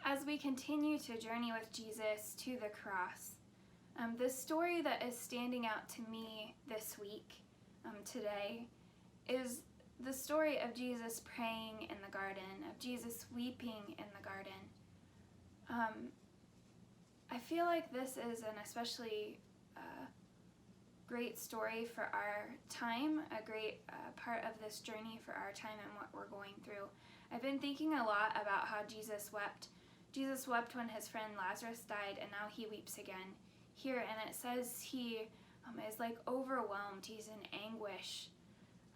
as we continue to journey with Jesus to the cross, the story that is standing out to me this week, today, is the story of Jesus praying in the garden, of Jesus weeping in the garden. I feel like this is an especially great story for our time, a great part of this journey for our time and what we're going through. I've been thinking a lot about how Jesus wept. Jesus wept when his friend Lazarus died, and now he weeps again here. And it says he is like overwhelmed. He's in anguish.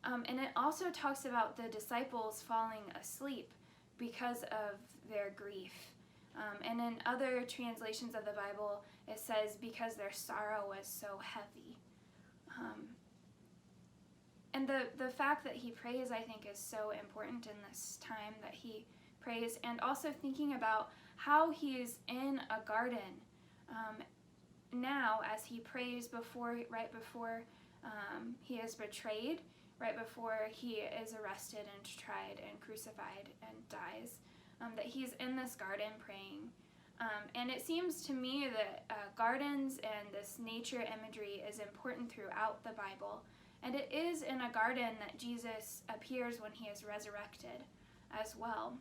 And it also talks about the disciples falling asleep because of their grief. And in other translations of the Bible, it says because their sorrow was so heavy. And the fact that he prays, I think, is so important in this time that he prays, and also thinking about how he's in a garden now as he prays right before he is betrayed, right before he is arrested and tried and crucified and dies, that he's in this garden praying. And it seems to me that gardens and this nature imagery is important throughout the Bible. And it is in a garden that Jesus appears when he is resurrected as well.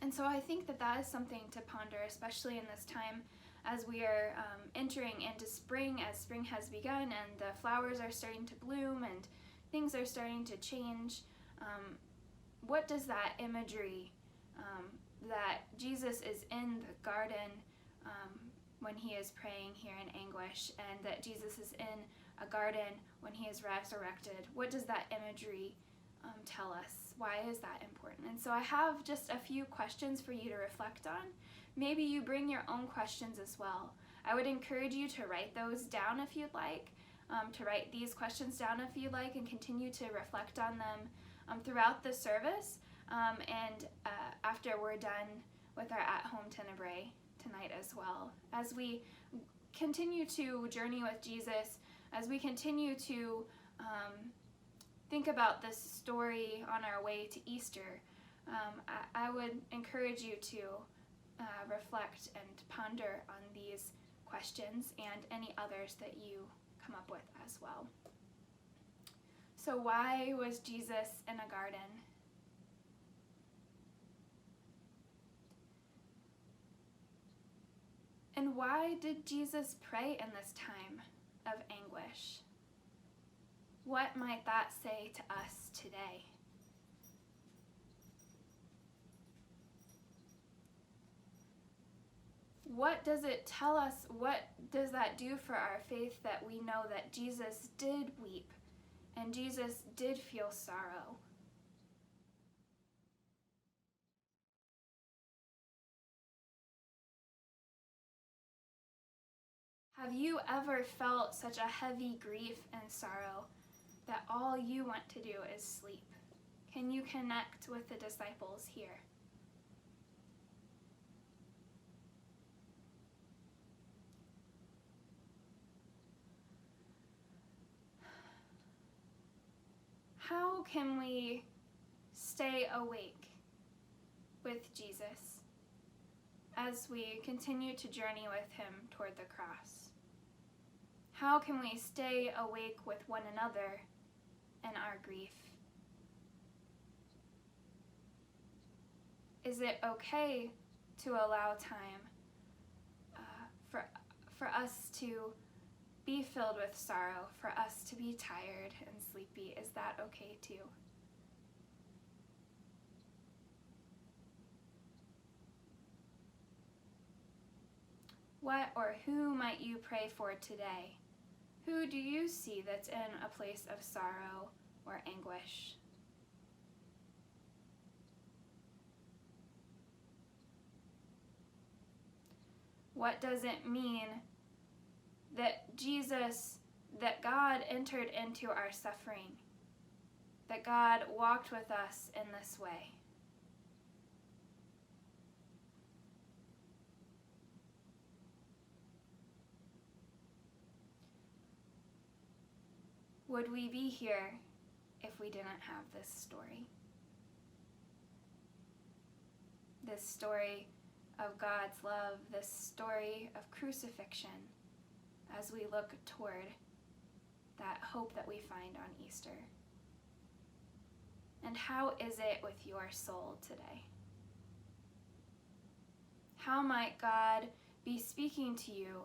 And so I think that that is something to ponder, especially in this time as we are entering into spring, as spring has begun and the flowers are starting to bloom and things are starting to change. What does that imagery that Jesus is in the garden when he is praying here in anguish, and that Jesus is in a garden when he is resurrected, what does that imagery tell us? Why is that important? And so I have just a few questions for you to reflect on. Maybe you bring your own questions as well. I would encourage you to write those down if you'd like, to write these questions down if you'd like, and continue to reflect on them throughout the service. And after we're done with our at-home tenebrae tonight as well. As we continue to journey with Jesus, as we continue to think about this story on our way to Easter, I would encourage you to reflect and ponder on these questions and any others that you come up with as well. So why was Jesus in a garden? And why did Jesus pray in this time of anguish? What might that say to us today? What does it tell us? What does that do for our faith that we know that Jesus did weep and Jesus did feel sorrow? Have you ever felt such a heavy grief and sorrow that all you want to do is sleep? Can you connect with the disciples here? How can we stay awake with Jesus as we continue to journey with him toward the cross? How can we stay awake with one another in our grief? Is it okay to allow time for us to be filled with sorrow, for us to be tired and sleepy? Is that okay too? What or who might you pray for today? Who do you see that's in a place of sorrow or anguish? What does it mean that that God entered into our suffering, that God walked with us in this way? Would we be here if we didn't have this story? This story of God's love, this story of crucifixion, as we look toward that hope that we find on Easter. And how is it with your soul today? How might God be speaking to you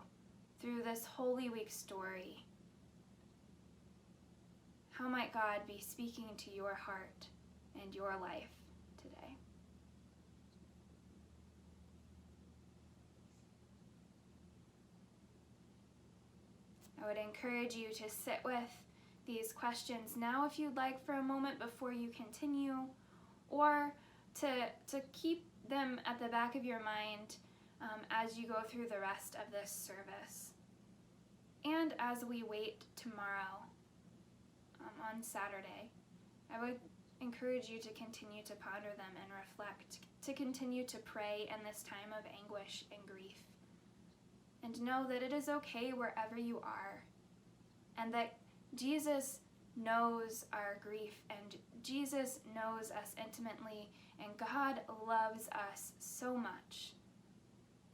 through this Holy Week story? How might God be speaking to your heart and your life today? I would encourage you to sit with these questions now if you'd like for a moment before you continue, or to keep them at the back of your mind as you go through the rest of this service. And as we wait tomorrow on Saturday, I would encourage you to continue to ponder them and reflect, to continue to pray in this time of anguish and grief. And know that it is okay wherever you are, and that Jesus knows our grief, and Jesus knows us intimately, and God loves us so much,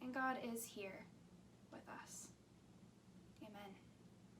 and God is here with us. Amen.